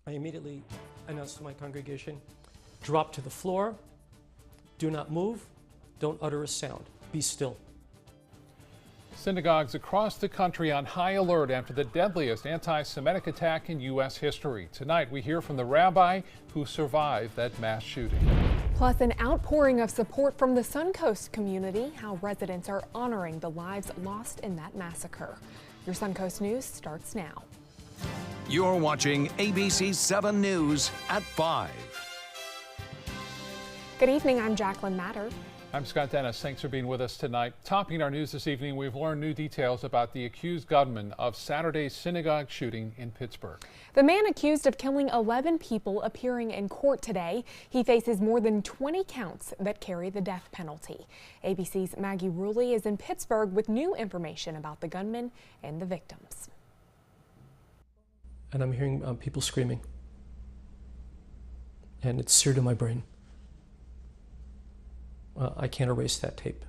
I immediately announced to my congregation, drop to the floor, do not move, don't utter a sound, be still. Synagogues across the country on high alert after the deadliest anti-Semitic attack in U.S. history. Tonight, we hear from the rabbi who survived that mass shooting. Plus, an outpouring of support from the Suncoast community, how residents are honoring the lives lost in that massacre. Your Suncoast News starts now. You're watching ABC7 News at 5. Good evening, I'm Jacqueline Matter. I'm Scott Dennis. Thanks for being with us tonight. Topping our news this evening, we've learned new details about the accused gunman of Saturday's synagogue shooting in Pittsburgh. The man accused of killing 11 people appearing in court today. He faces more than 20 counts that carry the death penalty. ABC's Maggie Ruley is in Pittsburgh with new information about the gunman and the victims. And I'm hearing people screaming. And it's seared in my brain. I can't erase that tape.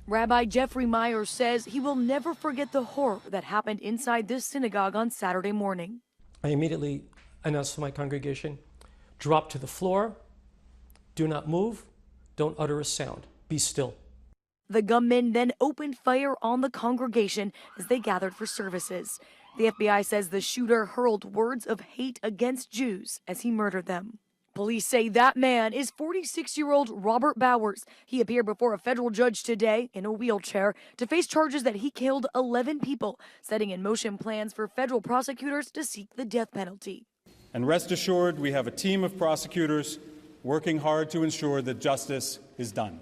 Rabbi Jeffrey Myers says he will never forget the horror that happened inside this synagogue on Saturday morning. I immediately announced to my congregation, drop to the floor, do not move, don't utter a sound, be still. The gunman then opened fire on the congregation as they gathered for services. The FBI says the shooter hurled words of hate against Jews as he murdered them. Police say that man is 46-year-old Robert Bowers. He appeared before a federal judge today in a wheelchair to face charges that he killed 11 people, setting in motion plans for federal prosecutors to seek the death penalty. And rest assured, we have a team of prosecutors working hard to ensure that justice is done.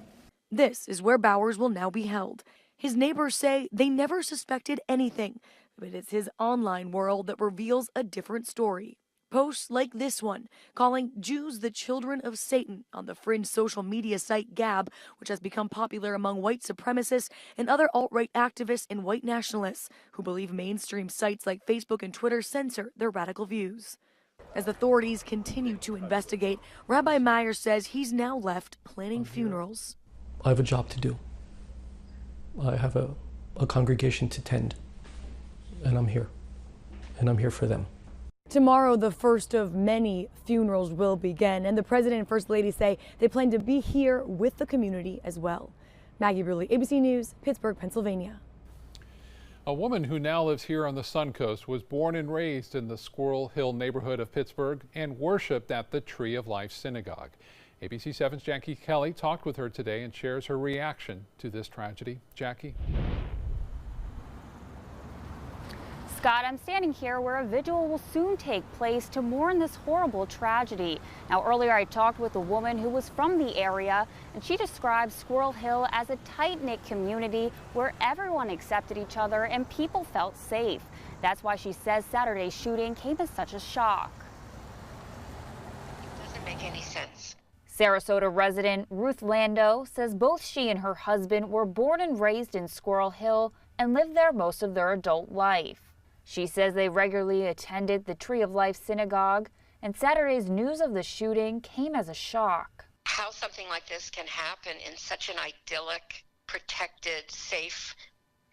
This is where Bowers will now be held. His neighbors say they never suspected anything, but it's his online world that reveals a different story. Posts like this one, calling Jews the children of Satan on the fringe social media site Gab, which has become popular among white supremacists and other alt-right activists and white nationalists who believe mainstream sites like Facebook and Twitter censor their radical views. As authorities continue to investigate, Rabbi Myers says he's now left planning funerals. I have a job to do. I have a congregation to tend, and I'm here. And I'm here for them. Tomorrow, the first of many funerals will begin, and the President and First Lady say they plan to be here with the community as well. Maggie Ruley, ABC News, Pittsburgh, Pennsylvania. A woman who now lives here on the Suncoast was born and raised in the Squirrel Hill neighborhood of Pittsburgh and worshiped at the Tree of Life Synagogue. ABC7's Jackie Kelly talked with her today and shares her reaction to this tragedy. Jackie? Scott, I'm standing here where a vigil will soon take place to mourn this horrible tragedy. Now, earlier I talked with a woman who was from the area, and she described Squirrel Hill as a tight-knit community where everyone accepted each other and people felt safe. That's why she says Saturday's shooting came as such a shock. It doesn't make any sense. Sarasota resident Ruth Lando says both she and her husband were born and raised in Squirrel Hill and lived there most of their adult life. She says they regularly attended the Tree of Life Synagogue, and Saturday's news of the shooting came as a shock. How something like this can happen in such an idyllic, protected, safe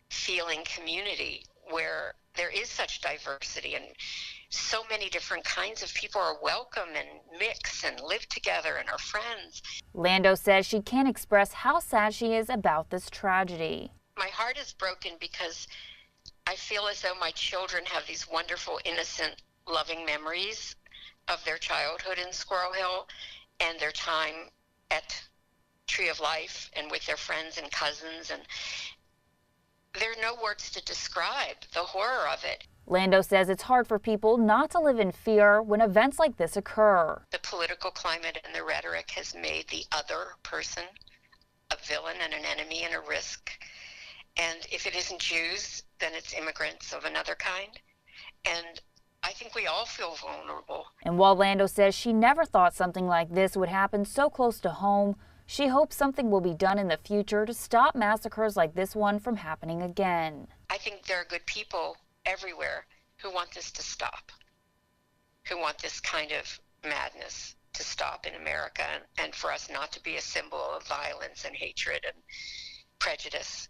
feeling community where there is such diversity and so many different kinds of people are welcome and mix and live together and are friends. Lando says she can't express how sad she is about this tragedy. My heart is broken because I feel as though my children have these wonderful, innocent, loving memories of their childhood in Squirrel Hill and their time at Tree of Life and with their friends and cousins. And there are no words to describe the horror of it. Lando says it's hard for people not to live in fear when events like this occur. The political climate and the rhetoric has made the other person a villain and an enemy and a risk. And if it isn't Jews, then it's immigrants of another kind. And I think we all feel vulnerable. And while Lando says she never thought something like this would happen so close to home, she hopes something will be done in the future to stop massacres like this one from happening again. I think there are good people everywhere who want this to stop, who want this kind of madness to stop in America, and for us not to be a symbol of violence and hatred and prejudice.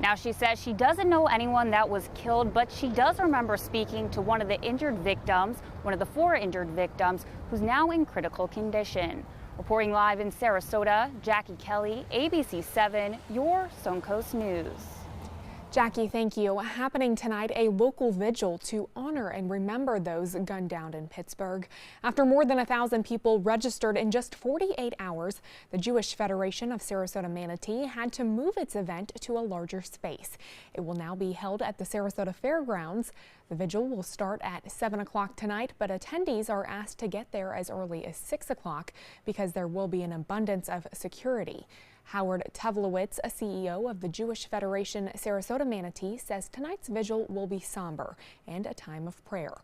Now, she says she doesn't know anyone that was killed, but she does remember speaking to one of the injured victims, one of the 4 injured victims, who's now in critical condition. Reporting live in Sarasota, Jackie Kelly, ABC7, your Suncoast News. Jackie, thank you. Happening tonight, a local vigil to honor and remember those gunned down in Pittsburgh. After more than 1,000 people registered in just 48 hours, the Jewish Federation of Sarasota Manatee had to move its event to a larger space. It will now be held at the Sarasota Fairgrounds. The vigil will start at 7 o'clock tonight, but attendees are asked to get there as early as 6 o'clock because there will be an abundance of security. Howard Tevlowitz, a CEO of the Jewish Federation Sarasota Manatee, says tonight's vigil will be somber and a time of prayer.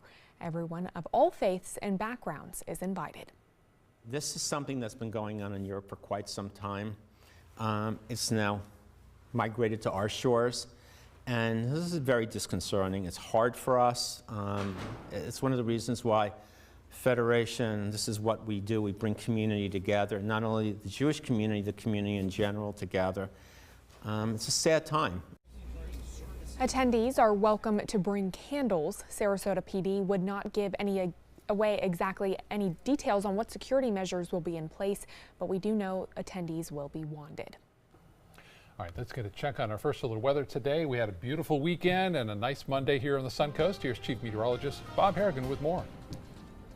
Everyone of all faiths and backgrounds is invited. This is something that's been going on in Europe for quite some time. It's now migrated to our shores, and this is very disconcerting. It's hard for us. It's one of the reasons why Federation, this is what we do. We bring community together, not only the Jewish community, the community in general together. It's a sad time. Attendees are welcome to bring candles. Sarasota PD would not give away exactly any details on what security measures will be in place, but we do know attendees will be wanded. All right, let's get a check on our first look at weather today. We had a beautiful weekend and a nice Monday here on the Suncoast. Here's Chief Meteorologist Bob Harrigan with more.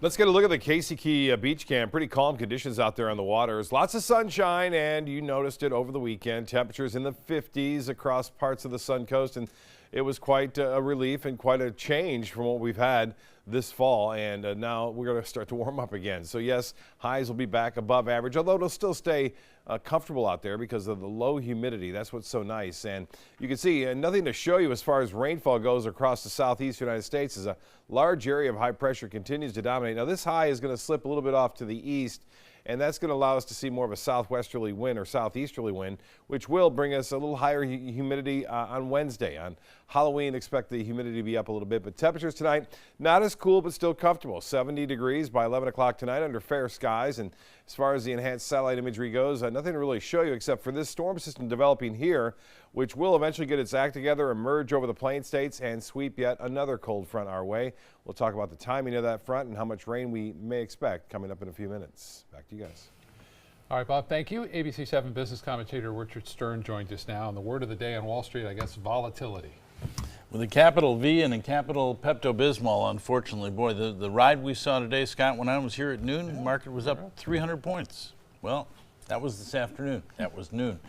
Let's get a look at the Casey Key Beach Camp. Pretty calm conditions out there on the waters. Lots of sunshine, and you noticed it over the weekend. Temperatures in the 50s across parts of the Suncoast, and it was quite a relief and quite a change from what we've had this fall, and now we're going to start to warm up again. So yes, highs will be back above average, although it'll still stay comfortable out there because of the low humidity. That's what's so nice. And you can see nothing to show you as far as rainfall goes across the southeast United States as a large area of high pressure continues to dominate. Now this high is going to slip a little bit off to the east, and that's going to allow us to see more of a southwesterly wind or southeasterly wind, which will bring us a little higher humidity on Wednesday. On Halloween, expect the humidity to be up a little bit, but temperatures tonight, not as cool, but still comfortable. 70 degrees by 11 o'clock tonight under fair skies. And as far as the enhanced satellite imagery goes, nothing to really show you except for this storm system developing here, which will eventually get its act together, emerge over the plain states, and sweep yet another cold front our way. We'll talk about the timing of that front and how much rain we may expect coming up in a few minutes. Back to you guys. All right, Bob, thank you. ABC7 business commentator Richard Stern joined us now. And the word of the day on Wall Street, I guess, volatility. With a capital V and a capital Pepto-Bismol, unfortunately. Boy, the ride we saw today, Scott, when I was here at noon, the market was up 300 points. Well, that was this afternoon. That was noon.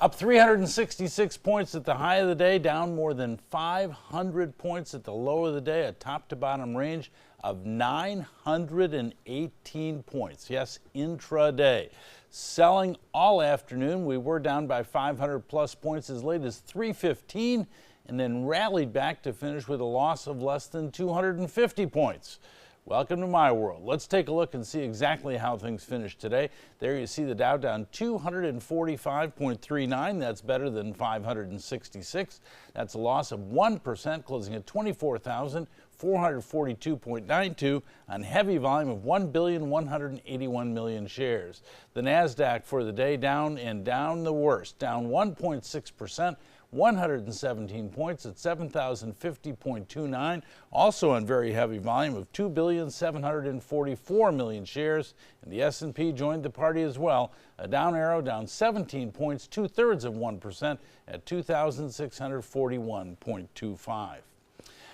Up 366 points at the high of the day, down more than 500 points at the low of the day, a top-to-bottom range of 918 points. Yes, intraday. Selling all afternoon. We were down by 500-plus points as late as 3:15, and then rallied back to finish with a loss of less than 250 points. Welcome to my world. Let's take a look and see exactly how things finished today. There you see the Dow down 245.39. That's better than 566. That's a loss of 1%, closing at 24,442.92 on heavy volume of 1,181,000,000 shares. The NASDAQ for the day down and down the worst, down 1.6%. 117 points at 7,050.29, also on very heavy volume of 2,744,000,000 shares. And the S&P joined the party as well, a down arrow, down 17 points, 2/3% at 2,641.25.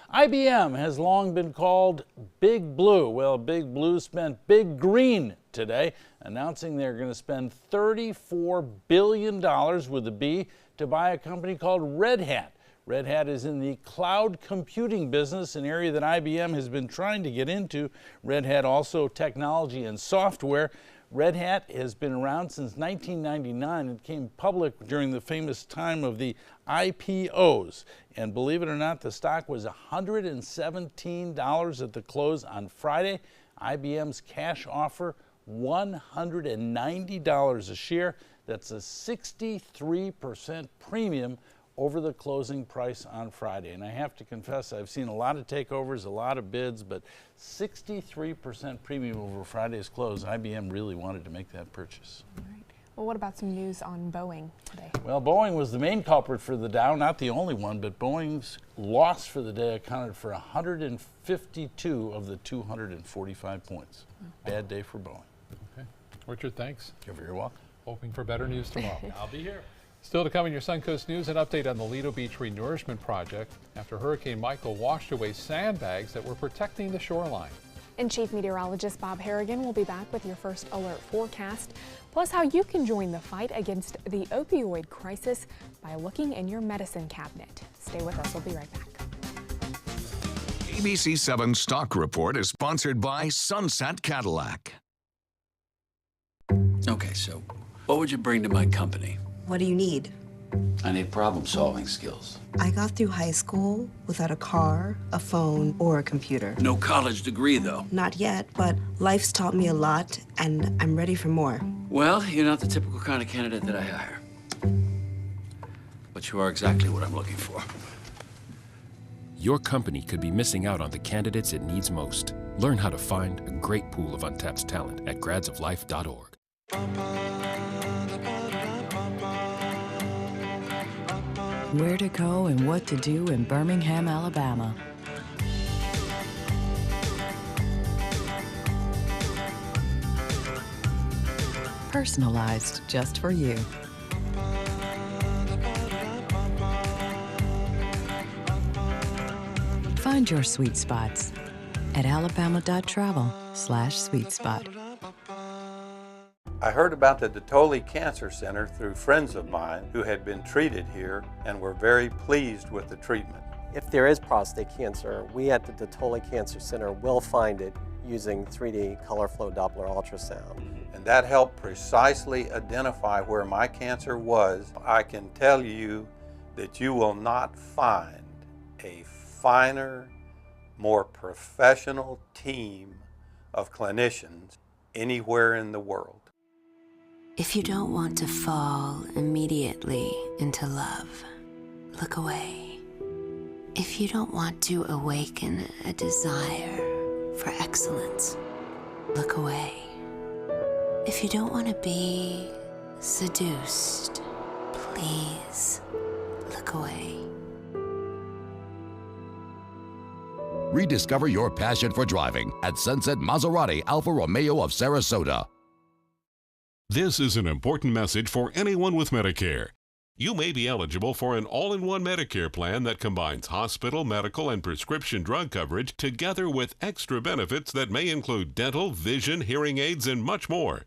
IBM has long been called Big Blue. Well, Big Blue spent big green today, announcing they're going to spend $34 billion with a B to buy a company called Red Hat. Red Hat is in the cloud computing business, an area that IBM has been trying to get into. Red Hat also technology and software. Red Hat has been around since 1999. It came public during the famous time of the IPOs. And believe it or not, the stock was $117 at the close on Friday. IBM's cash offer, $190 a share. That's a 63% premium over the closing price on Friday. And I have to confess, I've seen a lot of takeovers, a lot of bids, but 63% premium over Friday's close. IBM really wanted to make that purchase. All right. Well, what about some news on Boeing today? Well, Boeing was the main culprit for the Dow, not the only one, but Boeing's loss for the day accounted for 152 of the 245 points. Bad day for Boeing. Okay. Richard, thanks. You're very welcome. Hoping for better news tomorrow. I'll be here. Still to come in your Suncoast News, an update on the Lido Beach Renourishment Project after Hurricane Michael washed away sandbags that were protecting the shoreline. And Chief Meteorologist Bob Harrigan will be back with your first alert forecast, plus how you can join the fight against the opioid crisis by looking in your medicine cabinet. Stay with us. We'll be right back. ABC7 Stock Report is sponsored by Sunset Cadillac. Okay, so what would you bring to my company? What do you need? I need problem-solving skills. I got through high school without a car, a phone, or a computer. No college degree, though. Not yet, but life's taught me a lot, and I'm ready for more. Well, you're not the typical kind of candidate that I hire. But you are exactly what I'm looking for. Your company could be missing out on the candidates it needs most. Learn how to find a great pool of untapped talent at gradsoflife.org. Where to go and what to do in Birmingham, Alabama. Personalized just for you. Find your sweet spots at alabama.travel/sweetspot. I heard about the Detoli Cancer Center through friends of mine who had been treated here and were very pleased with the treatment. If there is prostate cancer, we at the Detoli Cancer Center will find it using 3D color flow Doppler ultrasound. And that helped precisely identify where my cancer was. I can tell you that you will not find a finer, more professional team of clinicians anywhere in the world. If you don't want to fall immediately into love, look away. If you don't want to awaken a desire for excellence, look away. If you don't want to be seduced, please look away. Rediscover your passion for driving at Sunset Maserati Alfa Romeo of Sarasota. This is an important message for anyone with Medicare. You may be eligible for an all-in-one Medicare plan that combines hospital, medical, and prescription drug coverage together with extra benefits that may include dental, vision, hearing aids, and much more.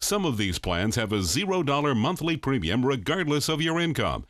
Some of these plans have a $0 monthly premium regardless of your income.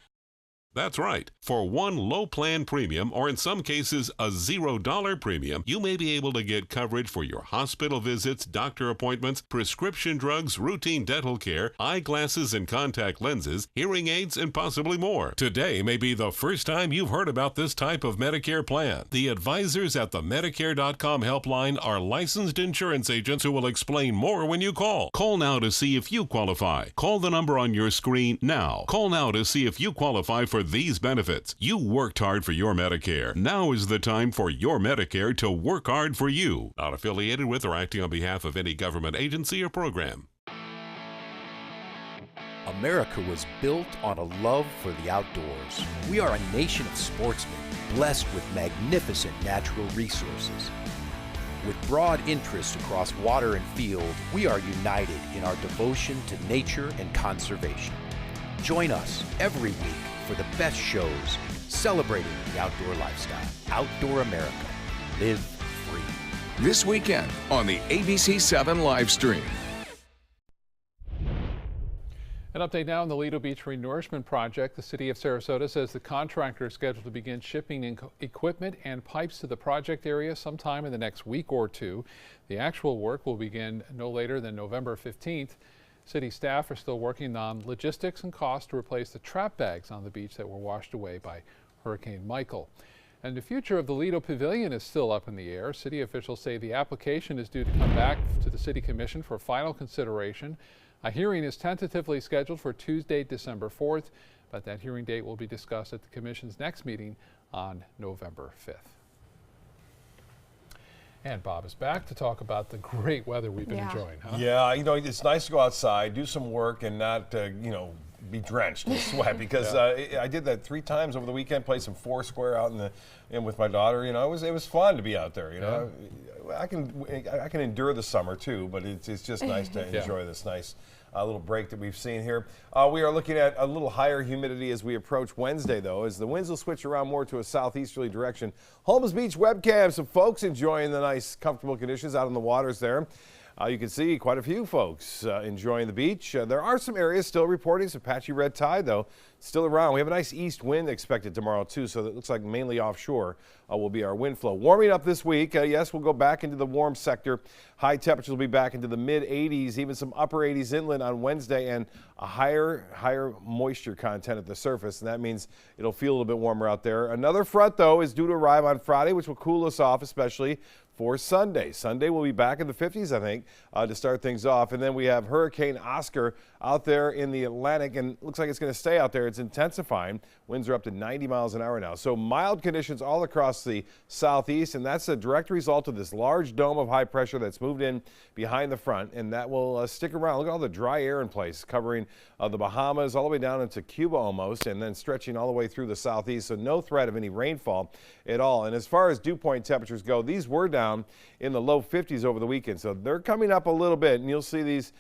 That's right. For one low plan premium, or in some cases a $0 premium, you may be able to get coverage for your hospital visits, doctor appointments, prescription drugs, routine dental care, eyeglasses and contact lenses, hearing aids, and possibly more. Today may be the first time you've heard about this type of Medicare plan. The advisors at the Medicare.com helpline are licensed insurance agents who will explain more when you call. Call now to see if you qualify. Call the number on your screen now. Call now to see if you qualify for these benefits. You worked hard for your Medicare. Now is the time for your Medicare to work hard for you. Not affiliated with or acting on behalf of any government agency or program. America was built on a love for the outdoors. We are a nation of sportsmen, blessed with magnificent natural resources. With broad interests across water and field, we are united in our devotion to nature and conservation. Join us every week for the best shows celebrating the outdoor lifestyle. Outdoor America. Live free. This weekend on the ABC7 live stream. An update now on the Lido Beach Renourishment Project. The city of Sarasota says the contractor is scheduled to begin shipping equipment and pipes to the project area sometime in the next week or two. The actual work will begin no later than November 15th. City staff are still working on logistics and costs to replace the trap bags on the beach that were washed away by Hurricane Michael. And the future of the Lido Pavilion is still up in the air. City officials say the application is due to come back to the City Commission for final consideration. A hearing is tentatively scheduled for Tuesday, December 4th, but that hearing date will be discussed at the Commission's next meeting on November 5th. And Bob is back to talk about the great weather we've been enjoying, huh? Yeah, you know, it's nice to go outside, do some work, and not, you know, be drenched in sweat because I did that 3 times over the weekend. Played some Foursquare out in with my daughter. You know, it was fun to be out there. You know, I can endure the summer too, but it's just nice to enjoy this nice little break that we've seen here. We are looking at a little higher humidity as we approach Wednesday, though, as the winds will switch around more to a southeasterly direction. Holmes Beach webcam, some folks enjoying the nice, comfortable conditions out on the waters there. You can see quite a few folks enjoying the beach. There are some areas still reporting some patchy red tide, though, still around. We have a nice east wind expected tomorrow, too, so it looks like mainly offshore will be our wind flow. Warming up this week. Yes, we'll go back into the warm sector. High temperatures will be back into the mid-80s, even some upper 80s inland on Wednesday, and a higher moisture content at the surface, and that means it'll feel a little bit warmer out there. Another front, though, is due to arrive on Friday, which will cool us off, especially for Sunday. Sunday we'll be back in the 50s, I think, to start things off. And then we have Hurricane Oscar out there in the Atlantic, and looks like it's going to stay out there. It's intensifying. Winds are up to 90 miles an hour now. So mild conditions all across the southeast, and that's a direct result of this large dome of high pressure that's moved in behind the front, and that will stick around. Look at all the dry air in place, covering the Bahamas all the way down into Cuba almost, and then stretching all the way through the southeast. So no threat of any rainfall at all. And as far as dew point temperatures go, these were down in the low 50s over the weekend, so they're coming up a little bit, and you'll see these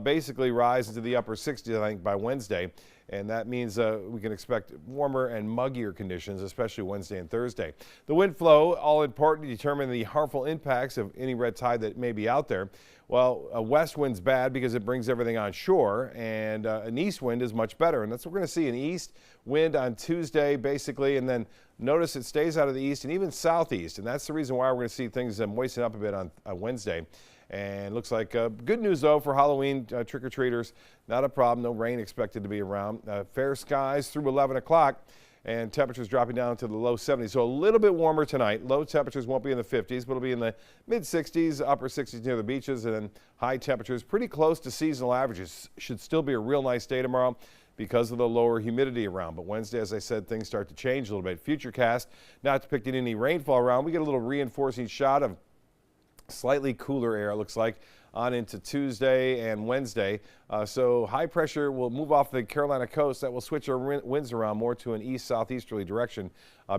basically rise into the upper 60s, I think, by Wednesday. And that means we can expect warmer and muggier conditions, especially Wednesday and Thursday. The wind flow, all important to determine the harmful impacts of any red tide that may be out there. Well, a west wind's bad because it brings everything on shore, and an east wind is much better. And that's what we're going to see, an east wind on Tuesday, basically, and then notice it stays out of the east and even southeast. And that's the reason why we're going to see things moisten up a bit on Wednesday. And looks like good news, though, for Halloween trick-or-treaters. Not a problem. No rain expected to be around. Fair skies through 11 o'clock, and temperatures dropping down to the low 70s. So a little bit warmer tonight. Low temperatures won't be in the 50s, but it'll be in the mid-60s, upper 60s near the beaches, and then high temperatures pretty close to seasonal averages. Should still be a real nice day tomorrow because of the lower humidity around. But Wednesday, as I said, things start to change a little bit. Futurecast not depicting any rainfall around. We get a little reinforcing shot of slightly cooler air, it looks like, on into Tuesday and Wednesday. So high pressure will move off the Carolina coast. That will switch our winds around more to an east-southeasterly direction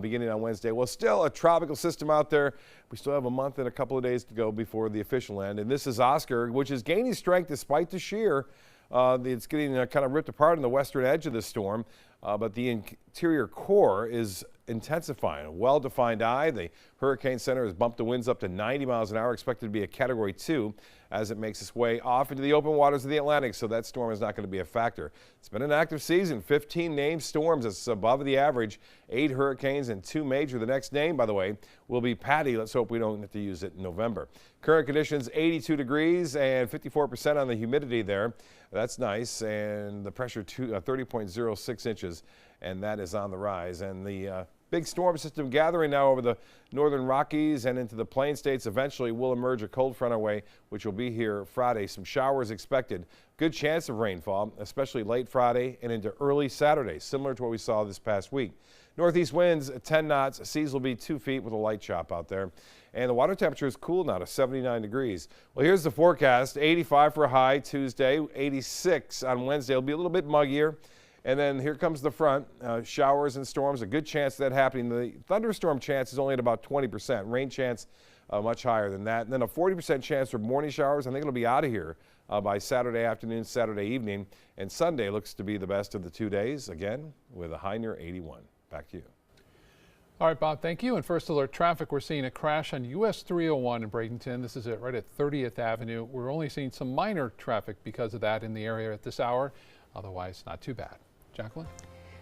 beginning on Wednesday. Well, still a tropical system out there. We still have a month and a couple of days to go before the official end. And this is Oscar, which is gaining strength despite the shear. It's getting kind of ripped apart on the western edge of the storm, but the interior core is intensifying. A well-defined eye. The Hurricane Center has bumped the winds up to 90 miles an hour, expected to be a Category 2 as it makes its way off into the open waters of the Atlantic, so that storm is not going to be a factor. It's been an active season. 15 named storms. It's above the average. 8 hurricanes and 2 major. The next name, by the way, will be Patty. Let's hope we don't have to use it in November. Current conditions, 82 degrees and 54% on the humidity there. That's nice. And the pressure, 30.06 inches, and that is on the rise. And the big storm system gathering now over the northern Rockies and into the Plain States. Eventually will emerge a cold front our way, which will be here Friday. Some showers expected. Good chance of rainfall, especially late Friday and into early Saturday, similar to what we saw this past week. Northeast winds 10 knots. Seas will be 2 feet with a light chop out there. And the water temperature is cool now to 79 degrees. Well, here's the forecast. 85 for a high Tuesday, 86 on Wednesday. It'll be a little bit muggier. And then here comes the front, showers and storms, a good chance of that happening. The thunderstorm chance is only at about 20%. Rain chance much higher than that. And then a 40% chance for morning showers. I think it'll be out of here by Saturday afternoon, Saturday evening. And Sunday looks to be the best of the 2 days, again, with a high near 81. Back to you. All right, Bob, thank you. And first alert traffic, we're seeing a crash on US 301 in Bradenton. This is it right at 30th Avenue. We're only seeing some minor traffic because of that in the area at this hour. Otherwise, not too bad. Jacqueline?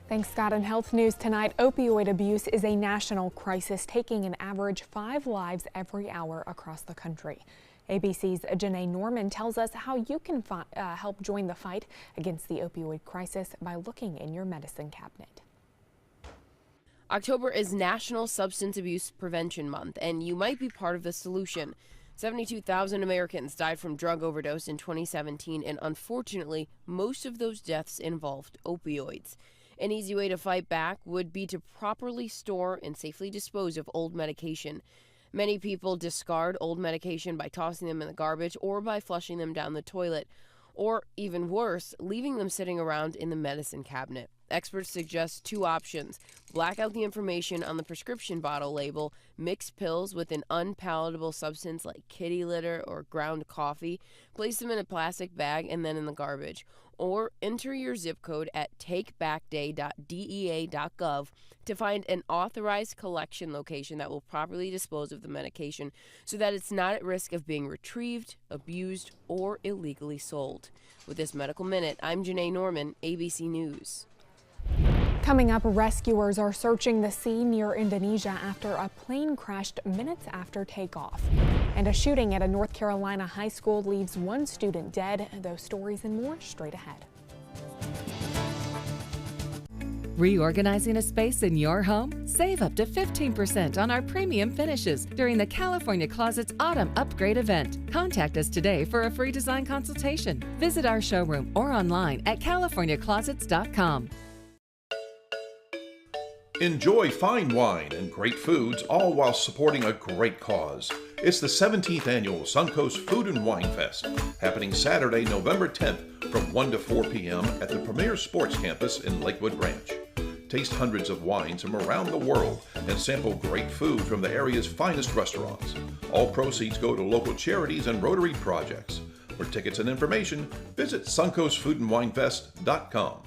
Thanks, Scott. In health news tonight, opioid abuse is a national crisis, taking an average 5 lives every hour across the country. ABC's Janae Norman tells us how you can help join the fight against the opioid crisis by looking in your medicine cabinet. October is National Substance Abuse Prevention Month, and you might be part of the solution. 72,000 Americans died from drug overdose in 2017, and unfortunately, most of those deaths involved opioids. An easy way to fight back would be to properly store and safely dispose of old medication. Many people discard old medication by tossing them in the garbage or by flushing them down the toilet, or even worse, leaving them sitting around in the medicine cabinet. Experts suggest two options: black out the information on the prescription bottle label, mix pills with an unpalatable substance like kitty litter or ground coffee, place them in a plastic bag and then in the garbage, or enter your zip code at takebackday.dea.gov to find an authorized collection location that will properly dispose of the medication so that it's not at risk of being retrieved, abused, or illegally sold. With this Medical Minute, I'm Janae Norman, ABC News. Coming up, rescuers are searching the sea near Indonesia after a plane crashed minutes after takeoff. And a shooting at a North Carolina high school leaves one student dead. Those stories and more straight ahead. Reorganizing a space in your home? Save up to 15% on our premium finishes during the California Closets Autumn Upgrade event. Contact us today for a free design consultation. Visit our showroom or online at californiaclosets.com. Enjoy fine wine and great foods, all while supporting a great cause. It's the 17th annual Suncoast Food and Wine Fest, happening Saturday, November 10th from 1 to 4 p.m. at the Premier Sports Campus in Lakewood Ranch. Taste hundreds of wines from around the world and sample great food from the area's finest restaurants. All proceeds go to local charities and Rotary projects. For tickets and information, visit suncoastfoodandwinefest.com.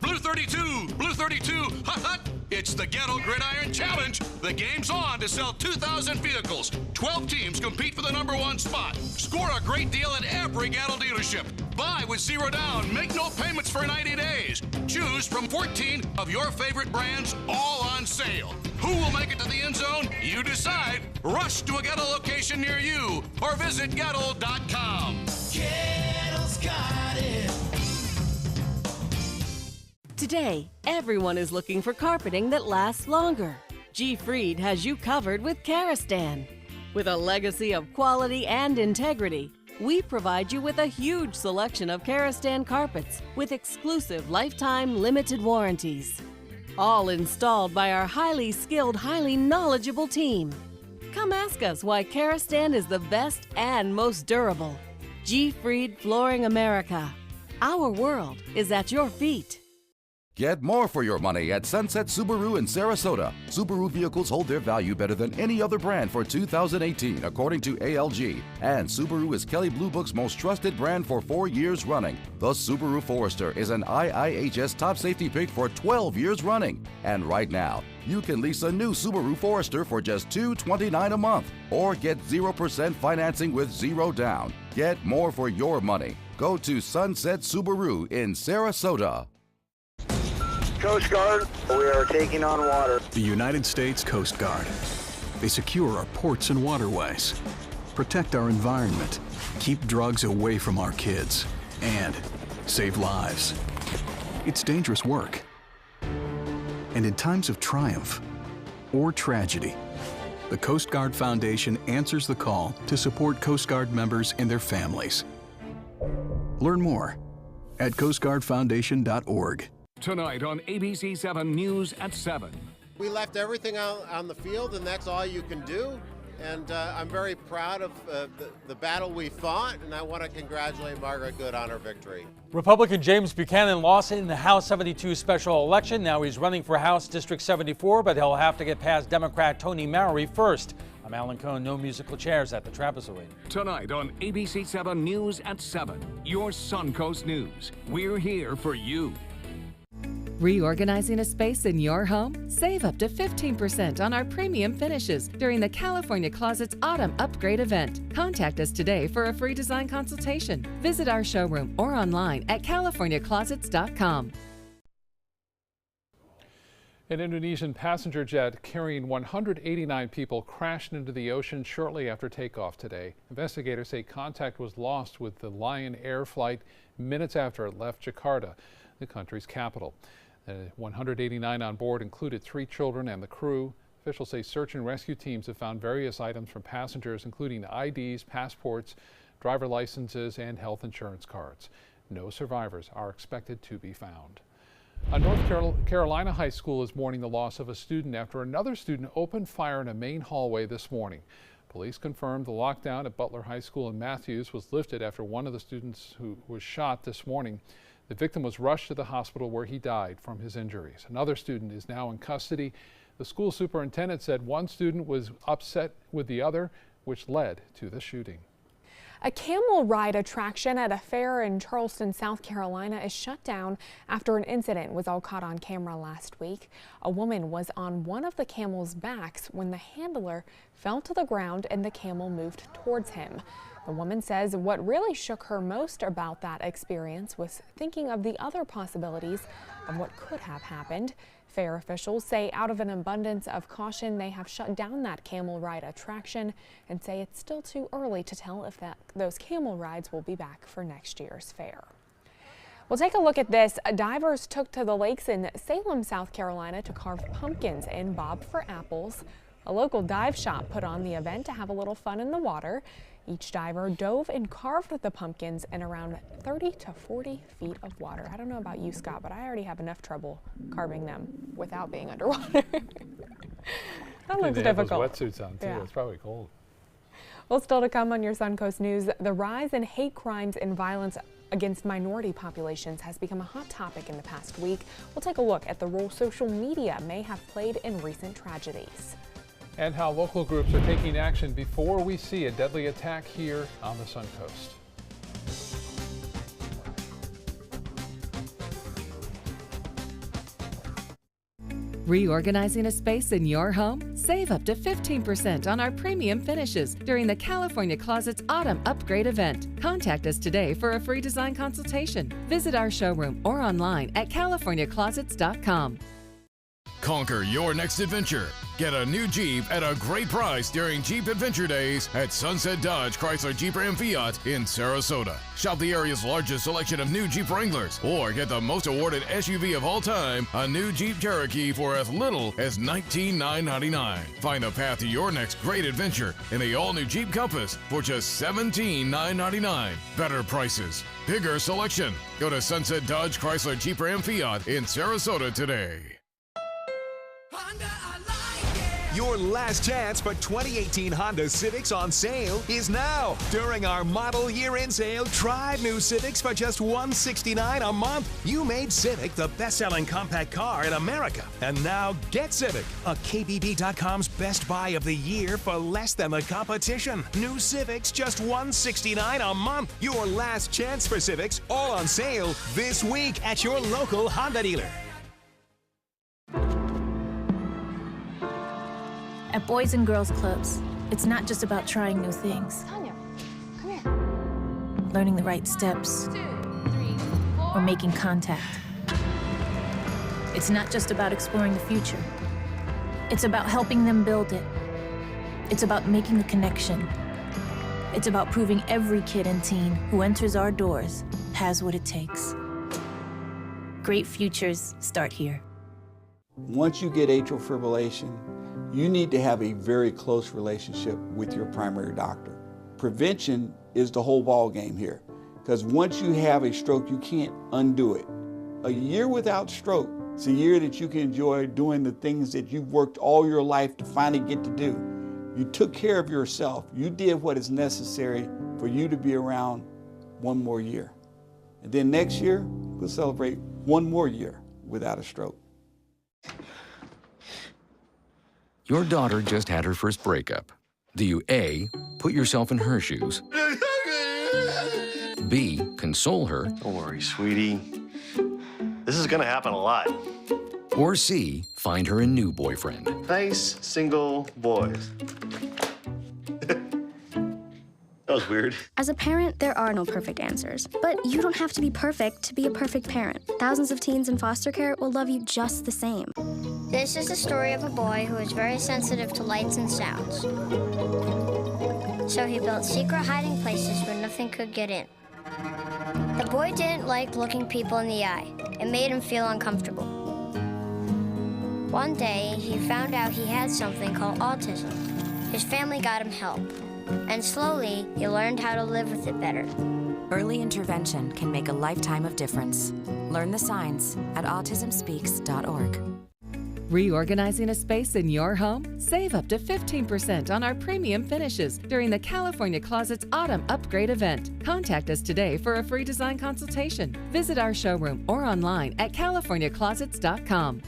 Blue 32, Blue 32, hut hut! It's the Ghetto Gridiron Challenge. The game's on to sell 2,000 vehicles. 12 teams compete for the #1 spot. Score a great deal at every Ghetto dealership. Buy with zero down. Make no payments for 90 days. Choose from 14 of your favorite brands, all on sale. Who will make it to the end zone? You decide. Rush to a Ghetto location near you or visit Ghetto.com. Ghetto's got it. Today, everyone is looking for carpeting that lasts longer. G. Fried has you covered with Karastan. With a legacy of quality and integrity, we provide you with a huge selection of Karastan carpets with exclusive lifetime limited warranties. All installed by our highly skilled, highly knowledgeable team. Come ask us why Karastan is the best and most durable. G. Fried Flooring America. Our world is at your feet. Get more for your money at Sunset Subaru in Sarasota. Subaru vehicles hold their value better than any other brand for 2018, according to ALG. And Subaru is Kelley Blue Book's most trusted brand for 4 years running. The Subaru Forester is an IIHS top safety pick for 12 years running. And right now, you can lease a new Subaru Forester for just $229 a month, or get 0% financing with zero down. Get more for your money. Go to Sunset Subaru in Sarasota. Coast Guard, we are taking on water. The United States Coast Guard. They secure our ports and waterways, protect our environment, keep drugs away from our kids, and save lives. It's dangerous work. And in times of triumph or tragedy, the Coast Guard Foundation answers the call to support Coast Guard members and their families. Learn more at coastguardfoundation.org. Tonight on ABC7 News at 7. We left everything on the field, and that's all you can do. And I'm very proud of the battle we fought, and I want to congratulate Margaret Good on her victory. Republican James Buchanan lost in the House 72 special election. Now he's running for House District 74, but he'll have to get past Democrat Tony Mallory first. I'm Alan Cohn, no musical chairs at the trapezoid. Tonight on ABC7 News at 7, your Suncoast News. We're here for you. Reorganizing a space in your home? Save up to 15% on our premium finishes during the California Closets Autumn Upgrade event. Contact us today for a free design consultation. Visit our showroom or online at californiaclosets.com. An Indonesian passenger jet carrying 189 people crashed into the ocean shortly after takeoff today. Investigators say contact was lost with the Lion Air flight minutes after it left Jakarta, the country's capital. The 189 on board included 3 children and the crew. Officials say search and rescue teams have found various items from passengers, including IDs, passports, driver licenses, and health insurance cards. No survivors are expected to be found. A North Carolina high school is mourning the loss of a student after another student opened fire in a main hallway this morning. Police confirmed the lockdown at Butler High School in Matthews was lifted after one of the students who was shot this morning. The victim was rushed to the hospital where he died from his injuries. Another student is now in custody. The school superintendent said one student was upset with the other, which led to the shooting. A camel ride attraction at a fair in Charleston, South Carolina is shut down after an incident was all caught on camera last week. A woman was on one of the camel's backs when the handler fell to the ground and the camel moved towards him. The woman says what really shook her most about that experience was thinking of the other possibilities of what could have happened. Fair officials say out of an abundance of caution, they have shut down that camel ride attraction and say it's still too early to tell if those camel rides will be back for next year's fair. Well, take a look at this. Divers took to the lakes in Salem, South Carolina to carve pumpkins and bob for apples. A local dive shop put on the event to have a little fun in the water. Each diver dove and carved the pumpkins in around 30 to 40 feet of water. I don't know about you, Scott, but I already have enough trouble carving them without being underwater. That looks difficult. Have those wetsuits on too. Yeah. It's probably cold. Well, still to come on your Suncoast News, the rise in hate crimes and violence against minority populations has become a hot topic in the past week. We'll take a look at the role social media may have played in recent tragedies. And how local groups are taking action before we see a deadly attack here on the Suncoast. Reorganizing a space in your home? Save up to 15% on our premium finishes during the California Closets Autumn Upgrade event. Contact us today for a free design consultation. Visit our showroom or online at californiaclosets.com. Conquer your next adventure. Get a new Jeep at a great price during Jeep Adventure Days at Sunset Dodge Chrysler Jeep Ram Fiat in Sarasota. Shop the area's largest selection of new Jeep Wranglers or get the most awarded SUV of all time, a new Jeep Cherokee for as little as $19,999. Find the path to your next great adventure in the all-new Jeep Compass for just $17,999. Better prices, bigger selection. Go to Sunset Dodge Chrysler Jeep Ram Fiat in Sarasota today. Your last chance for 2018 Honda Civics on sale is now. During our model year-end sale, try new Civics for just $169 a month. You made Civic the best-selling compact car in America. And now get Civic, a KBB.com's best buy of the year for less than the competition. New Civics just $169 a month. Your last chance for Civics, all on sale this week at your local Honda dealer. At Boys and Girls Clubs, it's not just about trying new things. Tanya, come here. Learning the right steps. 2, 3, 4. Or making contact. It's not just about exploring the future. It's about helping them build it. It's about making a connection. It's about proving every kid and teen who enters our doors has what it takes. Great futures start here. Once you get atrial fibrillation, you need to have a very close relationship with your primary doctor. Prevention is the whole ball game here, because once you have a stroke, you can't undo it. A year without stroke, it's a year that you can enjoy doing the things that you've worked all your life to finally get to do. You took care of yourself. You did what is necessary for you to be around one more year. And then next year, we'll celebrate one more year without a stroke. Your daughter just had her first breakup. Do you A, put yourself in her shoes? B, console her? Don't worry, sweetie. This is gonna happen a lot. Or C, find her a new boyfriend? Nice, single boys. That was weird. As a parent, there are no perfect answers. But you don't have to be perfect to be a perfect parent. Thousands of teens in foster care will love you just the same. This is the story of a boy who is very sensitive to lights and sounds. So he built secret hiding places where nothing could get in. The boy didn't like looking people in the eye. It made him feel uncomfortable. One day, he found out he had something called autism. His family got him help. And slowly, he learned how to live with it better. Early intervention can make a lifetime of difference. Learn the signs at autismspeaks.org. Reorganizing a space in your home? Save up to 15% on our premium finishes during the California Closets Autumn Upgrade event. Contact us today for a free design consultation. Visit our showroom or online at californiaclosets.com.